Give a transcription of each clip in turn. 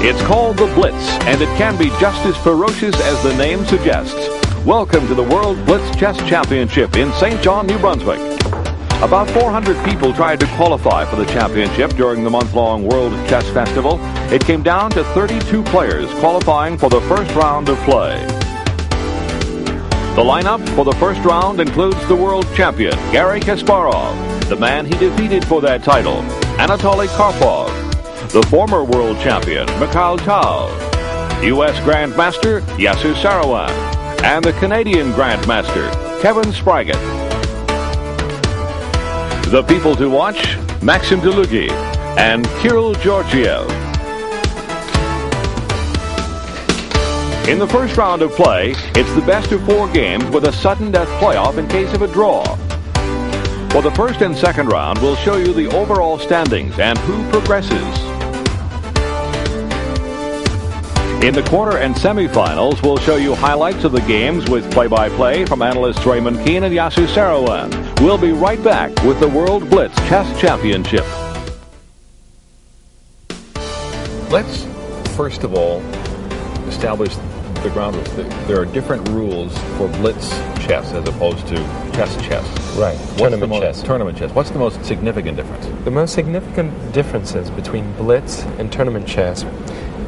It's called the Blitz, and it can be just as ferocious as the name suggests. Welcome to the World Blitz Chess Championship in St. John, New Brunswick. About 400 people tried to qualify for the championship during the month-long World Chess Festival. It came down to 32 players qualifying for the first round of play. The lineup for the first round includes the world champion, Garry Kasparov, the man he defeated for that title, Anatoly Karpov, the former world champion, Mikhail Tal, U.S. Grandmaster, Yasser Sarouan, and the Canadian Grandmaster, Kevin Spraggett. The people to watch, Maxim Delugi and Kirill Georgiev. In the first round of play, it's the best of 4 games with a sudden death playoff in case of a draw. For the first and second round, we'll show you the overall standings and who progresses. In the quarter and semifinals, we'll show you highlights of the games with play-by-play from analysts Raymond Keane and Yasser Sarouan. We'll be right back with the World Blitz Chess Championship. Let's, first of all, establish the ground rules. There are different rules for Blitz chess as opposed to chess. Right, tournament chess. Tournament chess. What's the most significant difference? The most significant differences between Blitz and tournament chess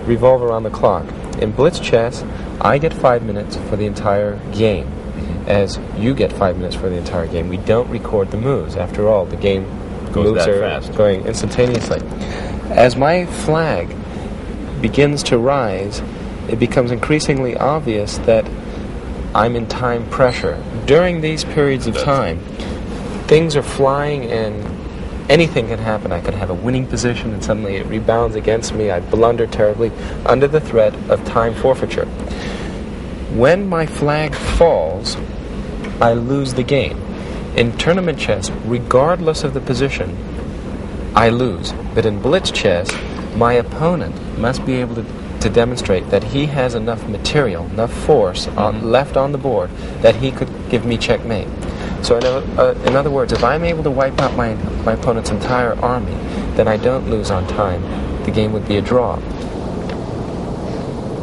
revolve around the clock. In Blitz chess, I get 5 minutes for the entire game, as you get 5 minutes for the entire game. We don't record the moves. After all, the game moves are fast. Going instantaneously. As my flag begins to rise, it becomes increasingly obvious that I'm in time pressure. During these periods of time, things are flying and anything can happen. I could have a winning position and suddenly it rebounds against me. I blunder terribly under the threat of time forfeiture. When my flag falls, I lose the game. In tournament chess, regardless of the position, I lose. But in Blitz chess, my opponent must be able to demonstrate that he has enough material, enough force left on the board that he could give me checkmate. So in other words, if I'm able to wipe out my opponent's entire army, then I don't lose on time. The game would be a draw.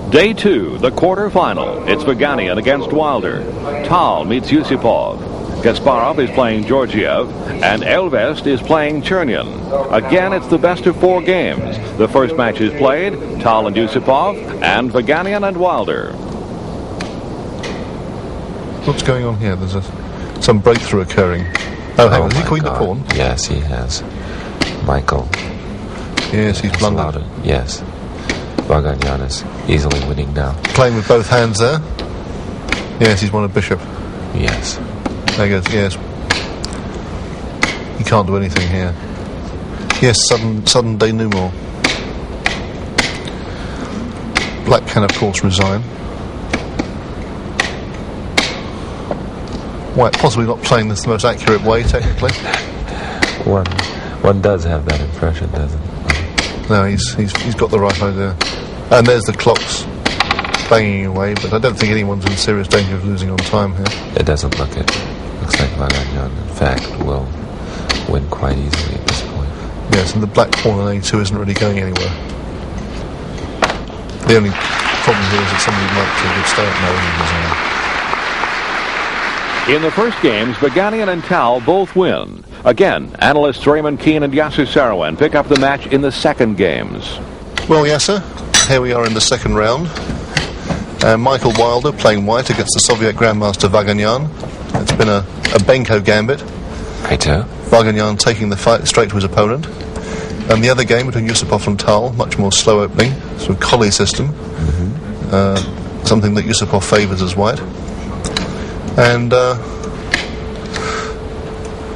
Day 2, the quarterfinal. It's Vaganian against Wilder. Tal meets Yusupov. Kasparov is playing Georgiev, and Elvest is playing Chernian. Again, it's the best of 4 games. The first match is played, Tal and Yusupov, and Vaganian and Wilder. What's going on here? There's some breakthrough occurring. Oh, hang on, has he queened the pawn? Yes, he has. Michael. Yes, he's blundered. Yes. Vaganian is easily winning now. Playing with both hands there. Yes, he's won a bishop. Yes. There he goes, yes. He can't do anything here. Yes, sudden denouement. Black can, of course, resign. White possibly not playing this the most accurate way, technically. One does have that impression, doesn't it? No, he's got the right idea. And there's the clocks banging away, but I don't think anyone's in serious danger of losing on time here. It doesn't look it. Looks like Vaganian, in fact, will win quite easily at this point. Yes, and the black pawn on A2 isn't really going anywhere. The only problem here is that somebody might would stay at no. In the first games, Vaganian and Tal both win. Again, analysts Raymond Keane and Yasser Sarouan pick up the match in the second games. Well, Yasser, here we are in the second round. Michael Wilder playing white against the Soviet Grandmaster Vaganian. It's been a Benko gambit. Righto. Vaganian taking the fight straight to his opponent. And the other game between Yusupov and Tal, much more slow opening, sort of collie system. Something that Yusupov favours as white. And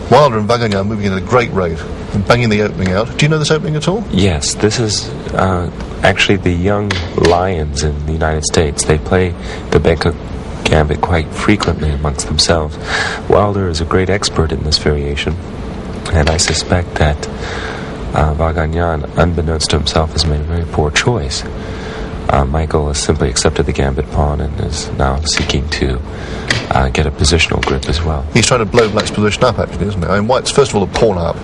Wilder and Vaganian moving at a great rate and banging the opening out. Do you know this opening at all? Yes, this is actually the young lions in the United States. They play the Benko gambit quite frequently amongst themselves. Wilder is a great expert in this variation, and I suspect that Vaganian, unbeknownst to himself, has made a very poor choice. Michael has simply accepted the gambit pawn and is now seeking to get a positional grip as well. He's trying to blow black's position up, actually, isn't he? I mean, white's first of all a pawn up,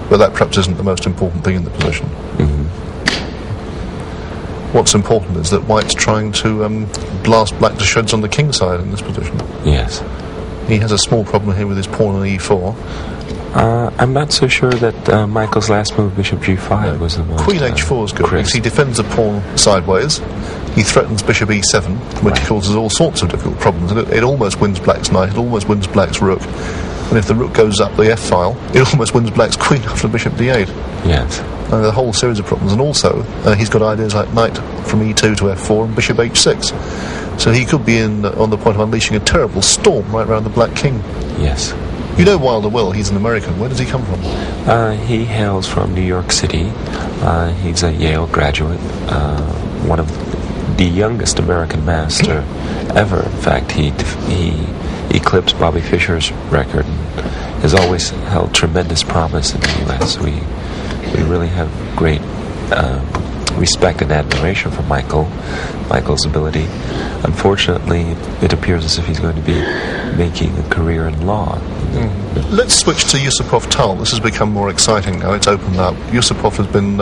but that perhaps isn't the most important thing in the position. what's important is that white's trying to blast black to shreds on the king side in this position. Yes. He has a small problem here with his pawn on e4. I'm not so sure that Michael's last move, bishop g5, was the most Queen h4 is good, because crisp. he defends the pawn sideways. He threatens bishop e7, which causes all sorts of difficult problems. And it almost wins black's knight, it almost wins black's rook. And if the rook goes up the f-file, it almost wins black's queen after bishop d8. Yes. A whole series of problems. And also, he's got ideas like knight from e2 to f4 and bishop h6. So he could be on the point of unleashing a terrible storm right around the black king. Yes. You know Wilder well, he's an American. Where does he come from? He hails from New York City. He's a Yale graduate, one of the youngest American master ever. In fact, he eclipsed Bobby Fischer's record and has always held tremendous promise in the U.S. We really have great respect and admiration for Michael's ability. Unfortunately, it appears as if he's going to be making a career in law. Let's switch to Yusupov Tal. This has become more exciting now. It's opened up. Yusupov has been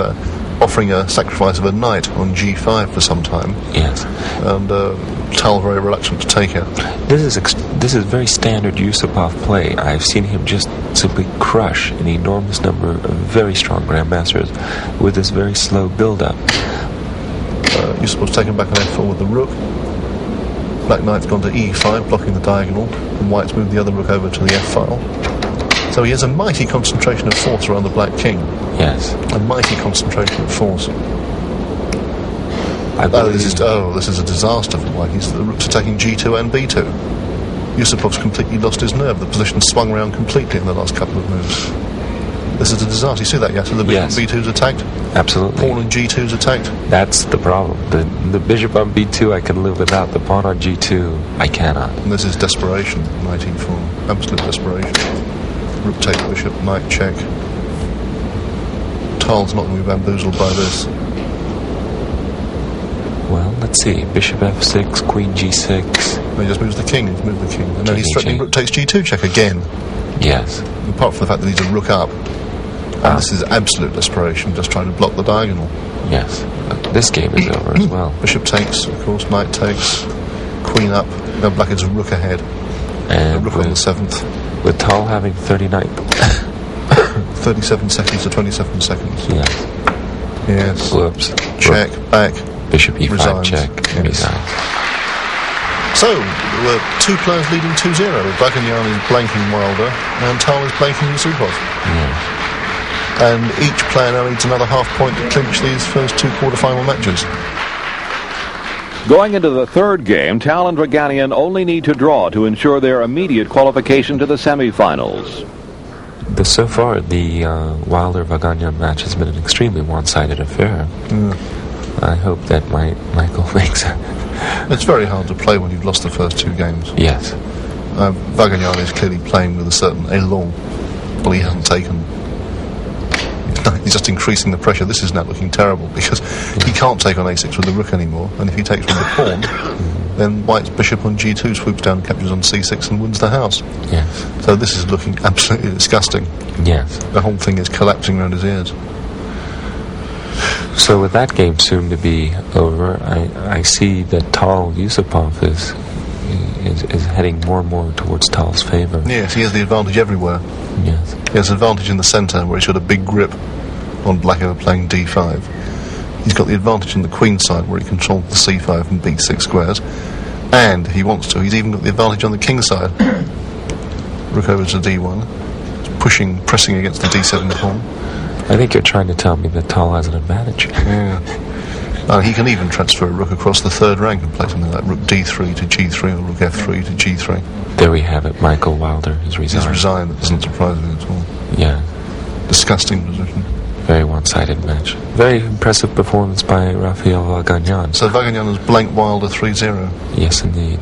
offering a sacrifice of a knight on g5 for some time. Yes. And Tal very reluctant to take it. This is very standard Yusupov play. I've seen him just simply crush an enormous number of very strong grandmasters with this very slow build-up. Yusupov's taken back on f4 with the rook. Black knight's gone to e5, blocking the diagonal, and white's moved the other rook over to the f-file. So he has a mighty concentration of force around the black king. Yes. A mighty concentration of force. This is a disaster for white. The rook's attacking g2 and b2. Yusupov's completely lost his nerve. The position swung around completely in the last couple of moves. This is a disaster. You see that, yes? So the bishop on b2's attacked. Absolutely. Pawn on g2's attacked. That's the problem. The bishop on b2 I can live without. The pawn on g2 I cannot. And this is desperation, knight e4. Absolute desperation. Rook take bishop, knight check. Tal's not going to be bamboozled by this. Well, let's see. Bishop f6, queen g6. He just moves the king. He's moved the king. And now he's threatening rook takes g2 check again. Yes. Apart from the fact that he's a rook up. And this is absolute desperation, just trying to block the diagonal. Yes. This game is over as well. Bishop takes, of course, knight takes, queen up. Now black is a rook ahead. And a rook on the 7th. With Tal having 37 seconds to 27 seconds. Yes. Yes. Whoops. Check, back. Bishop e5 resigns. check. Yes. Resigns. So, there were two players leading 2-0. Vaganyan is blanking Wilder, and Tal is blanking Yusupov. Yes. And each player now needs another half point to clinch these first two quarter-final matches. Going into the third game, Tal and Vaganyan only need to draw to ensure their immediate qualification to the semifinals. So far, the Wilder-Vaganyan match has been an extremely one-sided affair. I hope that Michael makes it. It's very hard to play when you've lost the first two games. Yes. Vaganyan is clearly playing with a certain élan. Well, he hasn't taken. He's just increasing the pressure. This is now looking terrible because he can't take on a6 with the rook anymore. And if he takes with the pawn, then white's bishop on g2 swoops down, captures on c6 and wins the house. Yes. So this is looking absolutely disgusting. Yes. The whole thing is collapsing around his ears. So with that game soon to be over, I see that Tal Yusupov is heading more and more towards Tal's favour. Yes, he has the advantage everywhere. Yes. He has an advantage in the centre where he's got a big grip on black over playing d5. He's got the advantage on the queen side where he controls the c5 and b6 squares. And, if he wants to, he's even got the advantage on the king side. Rook over to d1. Pressing against the d7 pawn. I think you're trying to tell me that Tal has an advantage. Yeah. He can even transfer a rook across the third rank and play something like rook d3 to g3 or rook f3 to g3. There we have it. Michael Wilder has resigned. He's resigned. That doesn't surprise me at all. Yeah. Disgusting position. Very one-sided match. Very impressive performance by Rafael Vaganyan. So Vaganyan has blanked Wilder 3-0. Yes, indeed.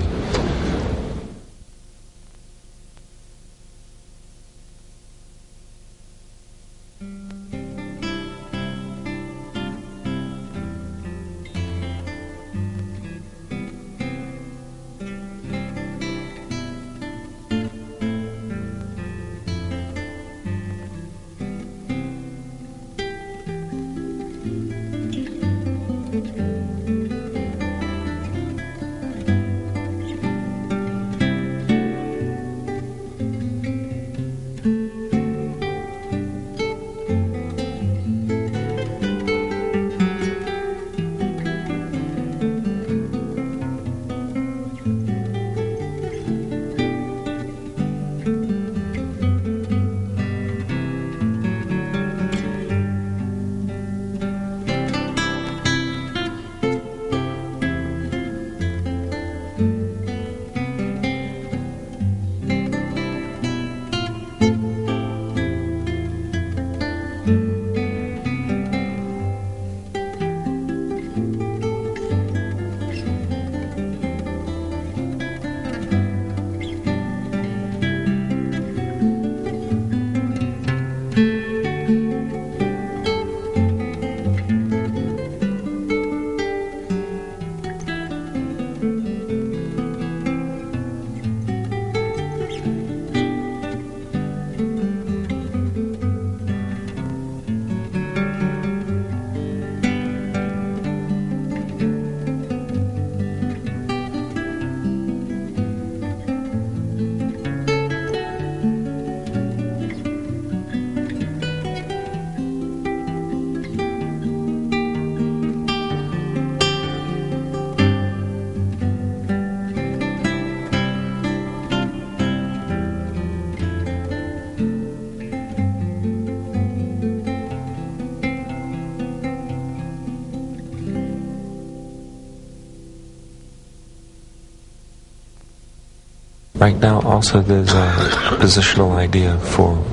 Right now, also there's a positional idea for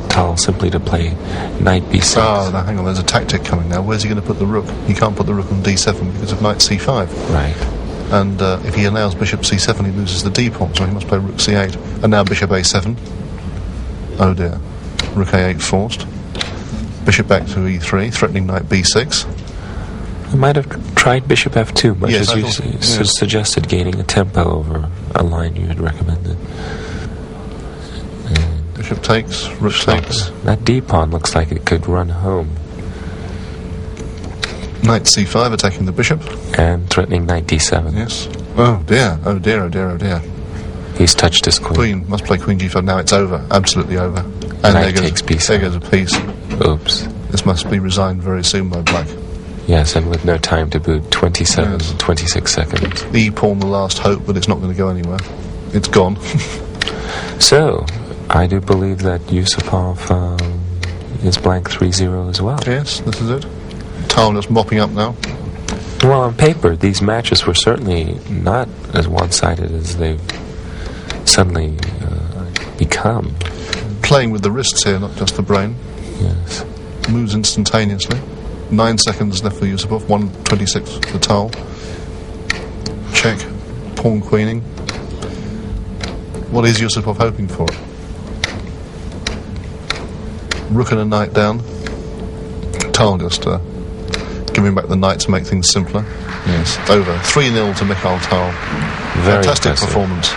Tal simply to play knight b6. Oh, now hang on, there's a tactic coming now. Where's he going to put the rook? He can't put the rook on d7 because of knight c5. Right. And if he allows bishop c7, he loses the d pawn, so he must play rook c8. And now bishop a7. Oh dear. Rook a8 forced. Bishop back to e3, threatening knight b6. I might have tried bishop f2, much Yes, as you I thought- suggested, gaining a tempo over a line you had recommended. Bishop takes, rook takes. That d pawn looks like it could run home, Knight c5 attacking the bishop. and threatening knight d7. Yes. Oh dear, oh dear, oh dear, oh dear. He's touched his queen. Queen must play queen g5. Now it's over, absolutely over. And Knight takes b7. There goes a piece. Oops. This must be resigned very soon by black. Yes, and with no time to boot, 27, Yes. 26 seconds. E pawn the last hope, but it's not going to go anywhere. It's gone. So, I do believe that Yusupov is blank 3-0 as well. Yes, this is it. Tal just mopping up now. Well, on paper, these matches were certainly not as one-sided as they've suddenly become. Playing with the wrists here, not just the brain. Yes. Moves instantaneously. 9 seconds left for Yusupov, 1:26 for Tal. Check. Pawn queening. What is Yusupov hoping for? Rook and a knight down. Tal just giving back the knight to make things simpler. Yes. Over. 3-0 to Mikhail Tal. Very Fantastic impressive. performance.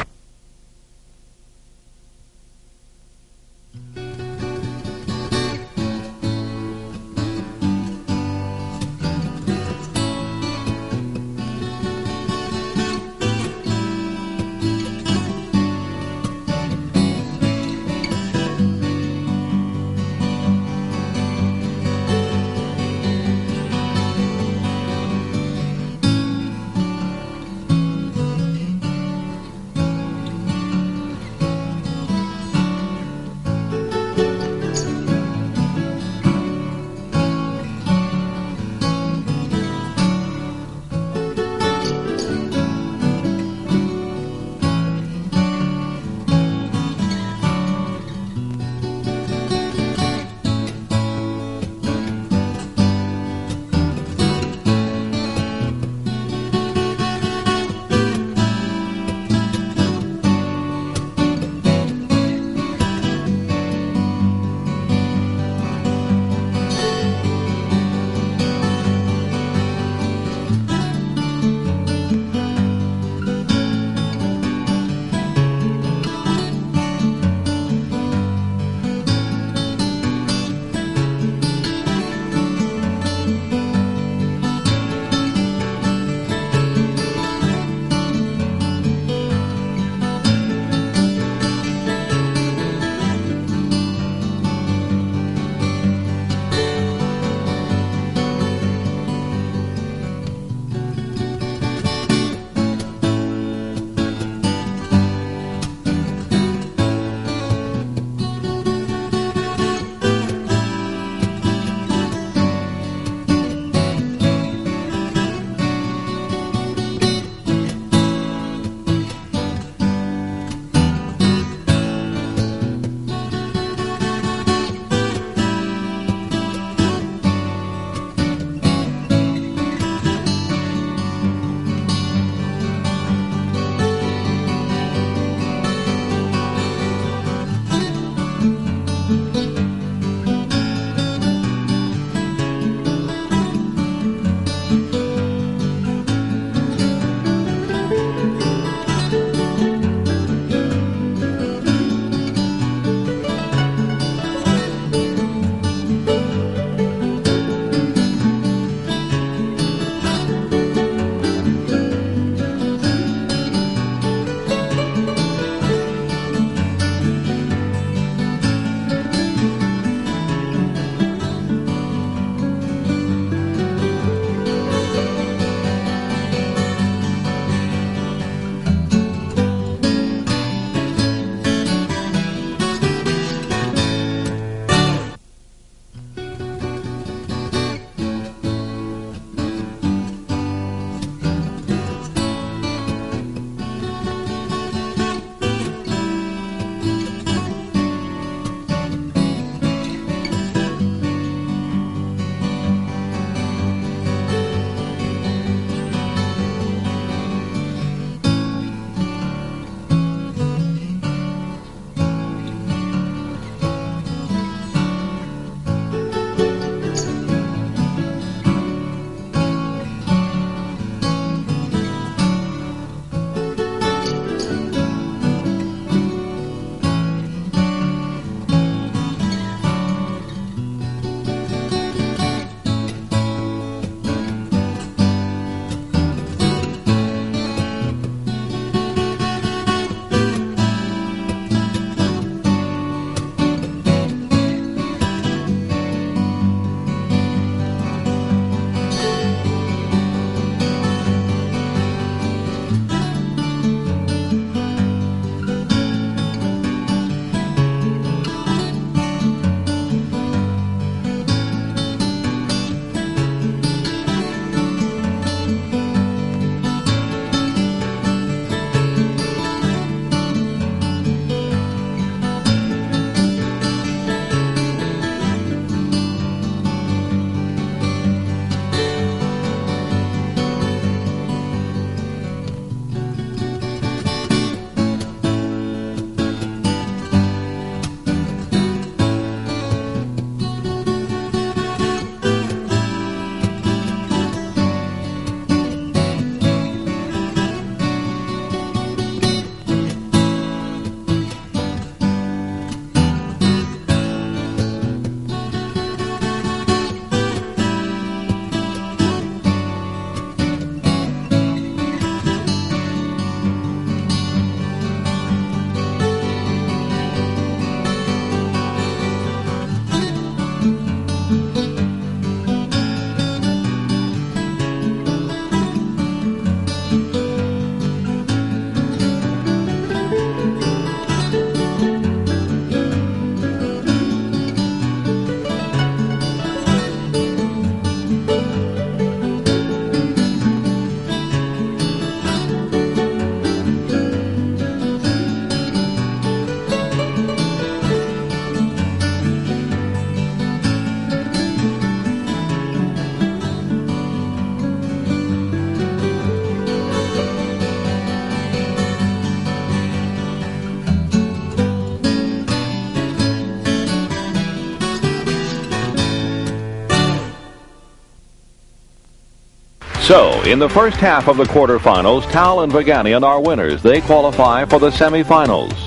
So, in the first half of the quarterfinals, Tal and Vaganian are winners. They qualify for the semifinals.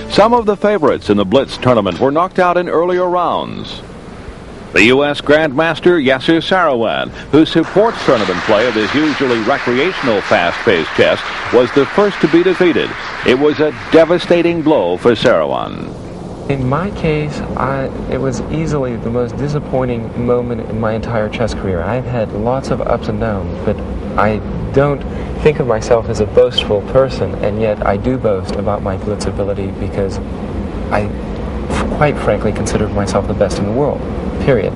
Some of the favorites in the Blitz tournament were knocked out in earlier rounds. The U.S. Grandmaster Yasser Sarouan, who supports tournament play of this usually recreational fast-paced chess, was the first to be defeated. It was a devastating blow for Sarouan. In my case, it was easily the most disappointing moment in my entire chess career. I've had lots of ups and downs, but I don't think of myself as a boastful person, and yet I do boast about my Blitz ability because I, quite frankly, consider myself the best in the world, period.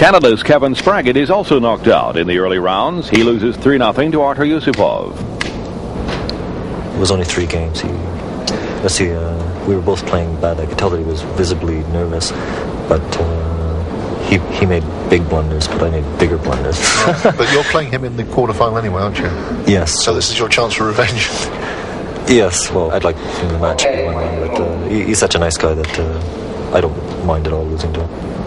Canada's Kevin Spraggett is also knocked out in the early rounds. He loses 3-0 to Artur Yusupov. It was only 3 games. We were both playing bad. I could tell that he was visibly nervous, but he made big blunders, but I made bigger blunders. But you're playing him in the quarterfinal anyway, aren't you? Yes. So this is your chance for revenge. Yes. Well, I'd like him the match to be 1-1, but he's such a nice guy that I don't mind at all losing to him.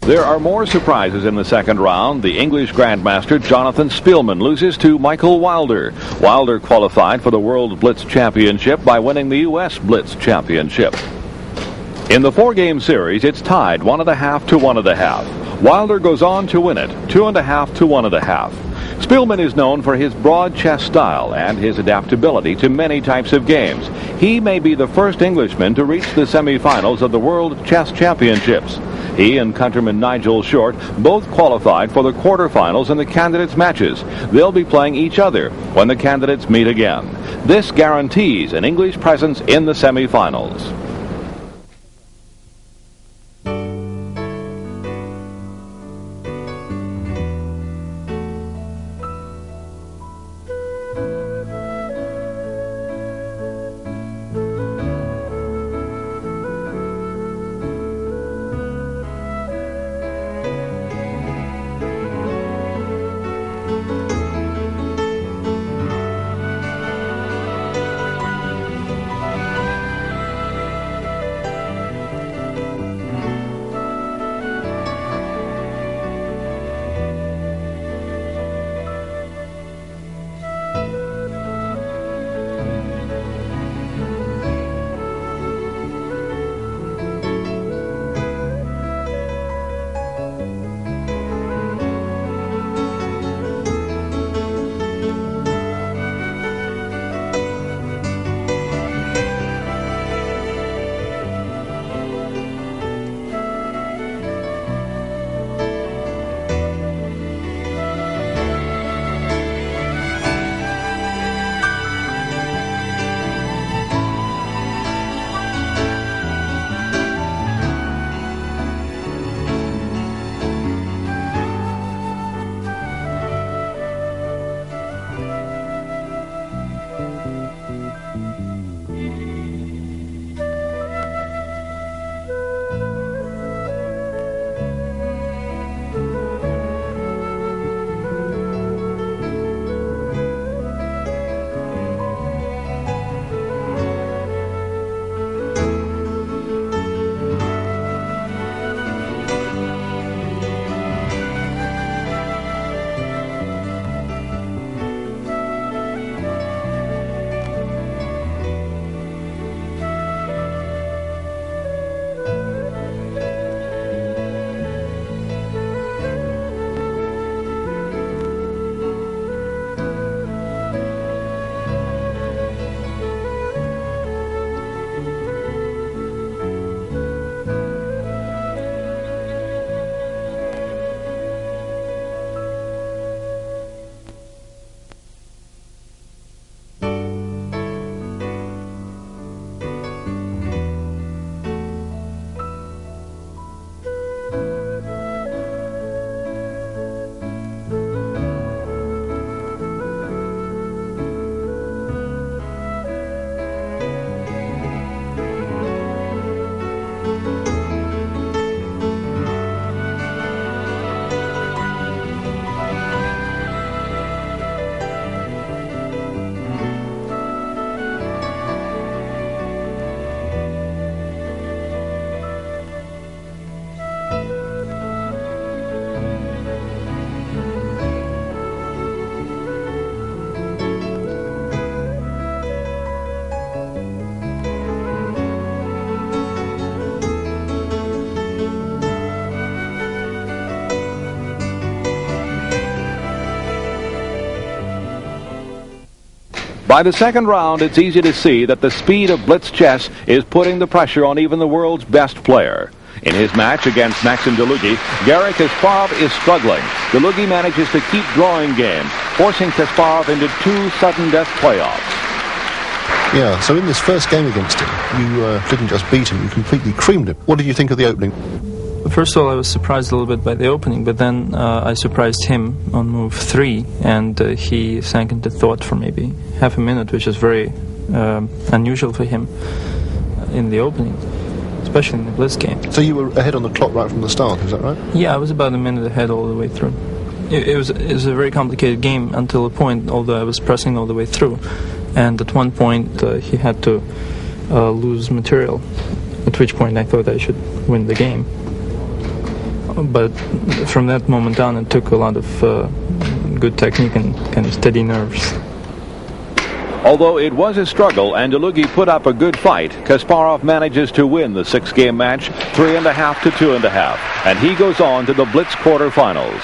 There are more surprises in the second round. The English Grandmaster Jonathan Spielman loses to Michael Wilder. Wilder qualified for the World Blitz Championship by winning the U.S. Blitz Championship. In the four-game series, it's tied 1.5 to 1.5. Wilder goes on to win it, 2.5 to 1.5. Spielman is known for his broad chess style and his adaptability to many types of games. He may be the first Englishman to reach the semifinals of the World Chess Championships. He and countryman Nigel Short both qualified for the quarterfinals in the candidates' matches. They'll be playing each other when the candidates meet again. This guarantees an English presence in the semifinals. By the second round, it's easy to see that the speed of Blitz chess is putting the pressure on even the world's best player. In his match against Maxim Delugi, Garry Kasparov is struggling. Delugi manages to keep drawing game, forcing Kasparov into 2 sudden-death playoffs. Yeah, so in this first game against him, you didn't just beat him, you completely creamed him. What did you think of the opening? First of all, I was surprised a little bit by the opening, but then I surprised him on move 3, and he sank into thought for maybe half a minute, which is very unusual for him in the opening, especially in the Blitz game. So you were ahead on the clock right from the start, is that right? Yeah, I was about a minute ahead all the way through. It was a very complicated game until a point, although I was pressing all the way through. And at one point, he had to lose material, at which point I thought I should win the game. but from that moment on, it took a lot of good technique and kind of steady nerves. Although it was a struggle and Dlugi put up a good fight, Kasparov manages to win the 6-game match 3.5 to 2.5, and he goes on to the Blitz quarterfinals.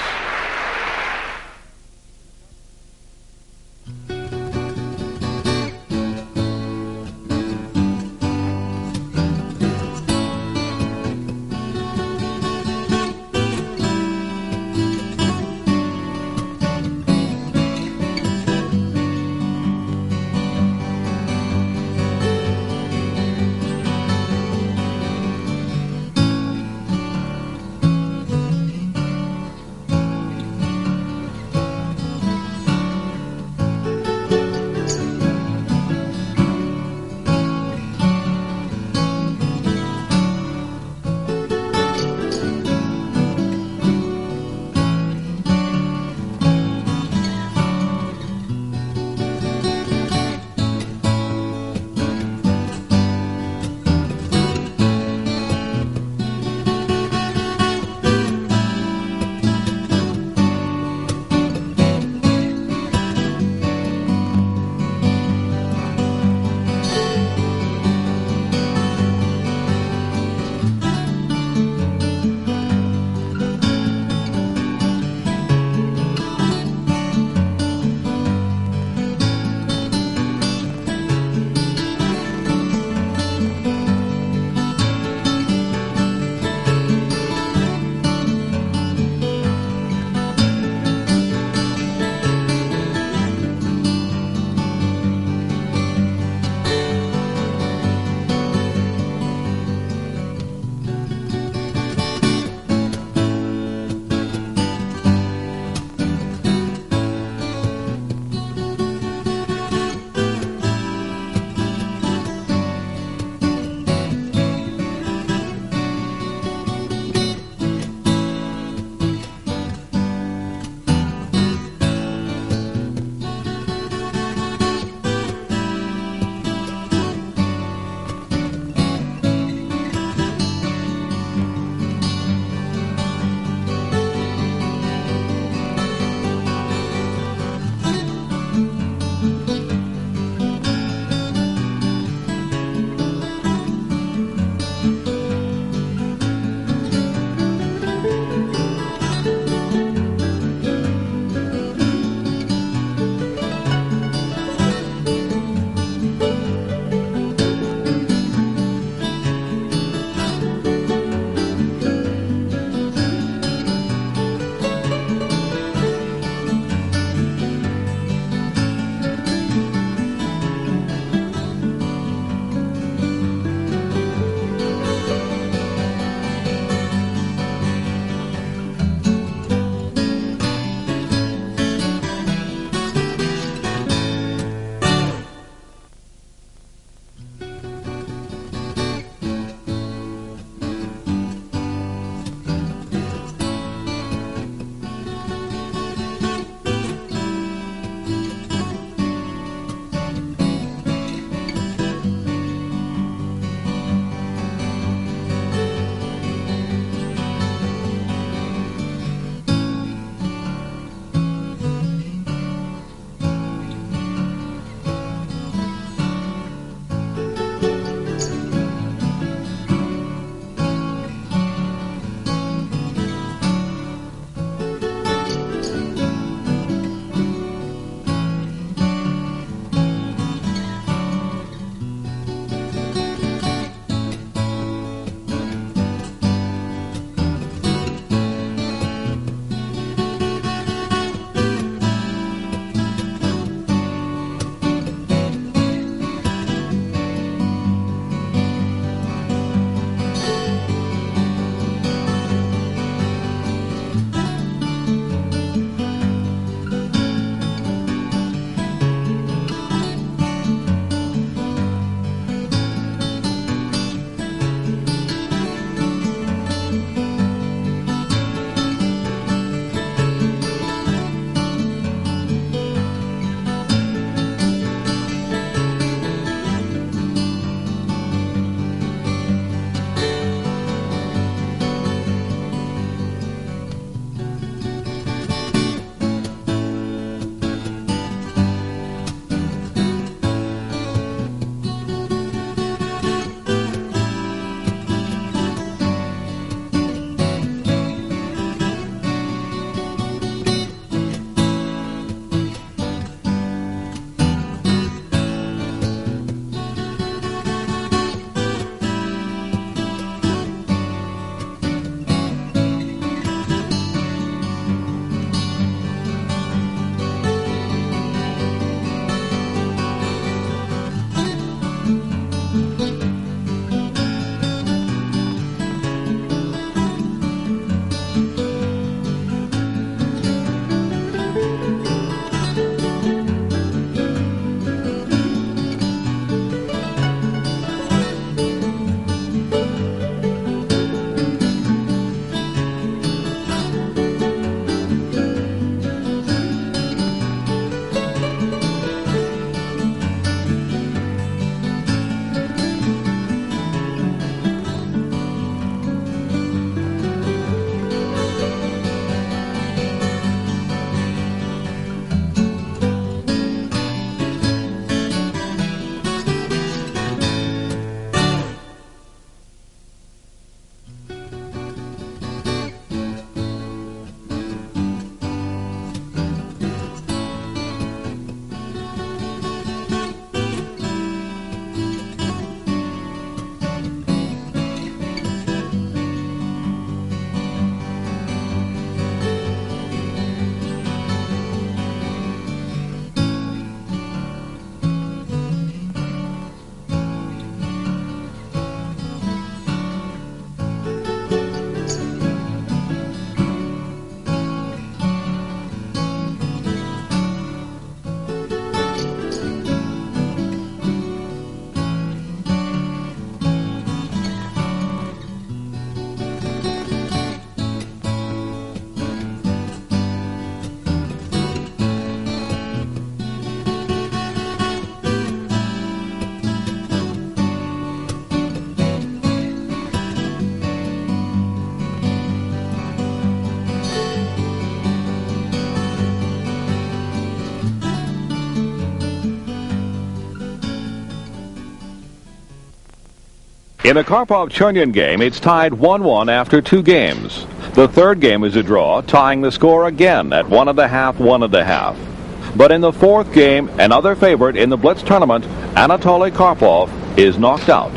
In a Karpov-Chernin game, it's tied 1-1 after 2 games. The third game is a draw, tying the score again at 1.5, 1.5. But in the fourth game, another favorite in the Blitz tournament, Anatoly Karpov, is knocked out.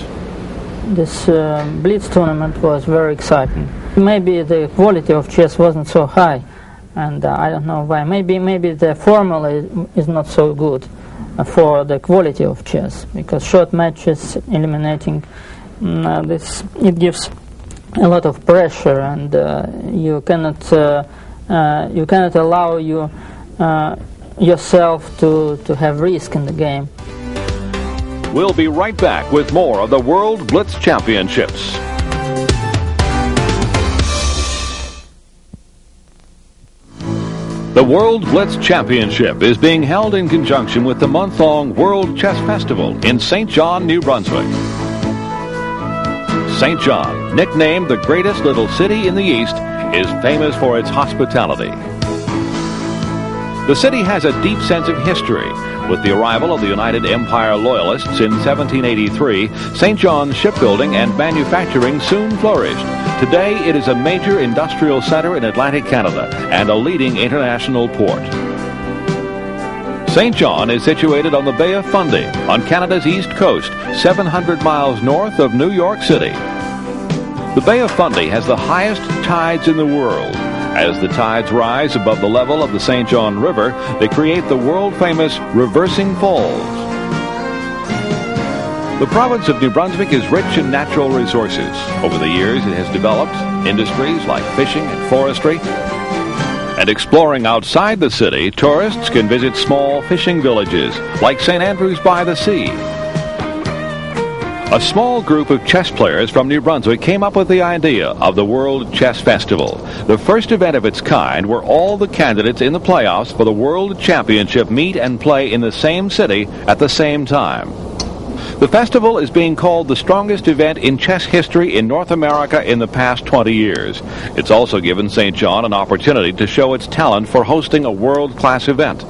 This Blitz tournament was very exciting. Maybe the quality of chess wasn't so high, and I don't know why. Maybe the formula is not so good for the quality of chess, because short matches, eliminating it gives a lot of pressure, and you cannot allow yourself to have risk in the game. We'll be right back with more of the World Blitz Championships. The World Blitz Championship is being held in conjunction with the month-long World Chess Festival in St. John, New Brunswick. St. John, nicknamed the greatest little city in the East, is famous for its hospitality. The city has a deep sense of history. With the arrival of the United Empire Loyalists in 1783, St. John's shipbuilding and manufacturing soon flourished. Today, it is a major industrial center in Atlantic Canada and a leading international port. St. John is situated on the Bay of Fundy, on Canada's east coast, 700 miles north of New York City. The Bay of Fundy has the highest tides in the world. As the tides rise above the level of the St. John River, they create the world-famous reversing falls. The province of New Brunswick is rich in natural resources. Over the years, it has developed industries like fishing and forestry. And exploring outside the city, tourists can visit small fishing villages like St. Andrews by the Sea. A small group of chess players from New Brunswick came up with the idea of the World Chess Festival, the first event of its kind where all the candidates in the playoffs for the World Championship meet and play in the same city at the same time. The festival is being called the strongest event in chess history in North America in the past 20 years. It's also given St. John an opportunity to show its talent for hosting a world-class event.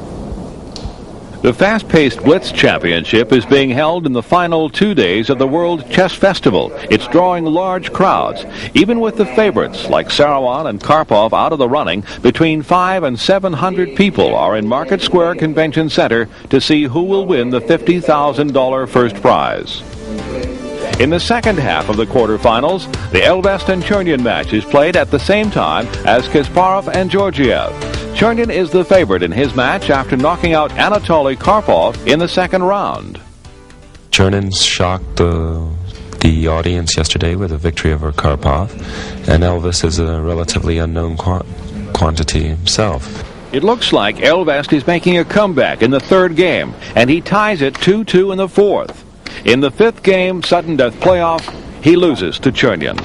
The fast-paced Blitz Championship is being held in the final 2 days of the World Chess Festival. It's drawing large crowds. Even with the favorites like Sarawan and Karpov out of the running, between 500 and 700 people are in Market Square Convention Center to see who will win the $50,000 first prize. In the second half of the quarterfinals, the Elvest and Chernin match is played at the same time as Kasparov and Georgiev. Chernin is the favorite in his match after knocking out Anatoly Karpov in the second round. Chernin shocked the audience yesterday with a victory over Karpov, and Elvis is a relatively unknown quantity himself. It looks like Elvest is making a comeback in the third game, and he ties it 2-2 in the fourth. In the fifth game, sudden death playoff, he loses to Chernin.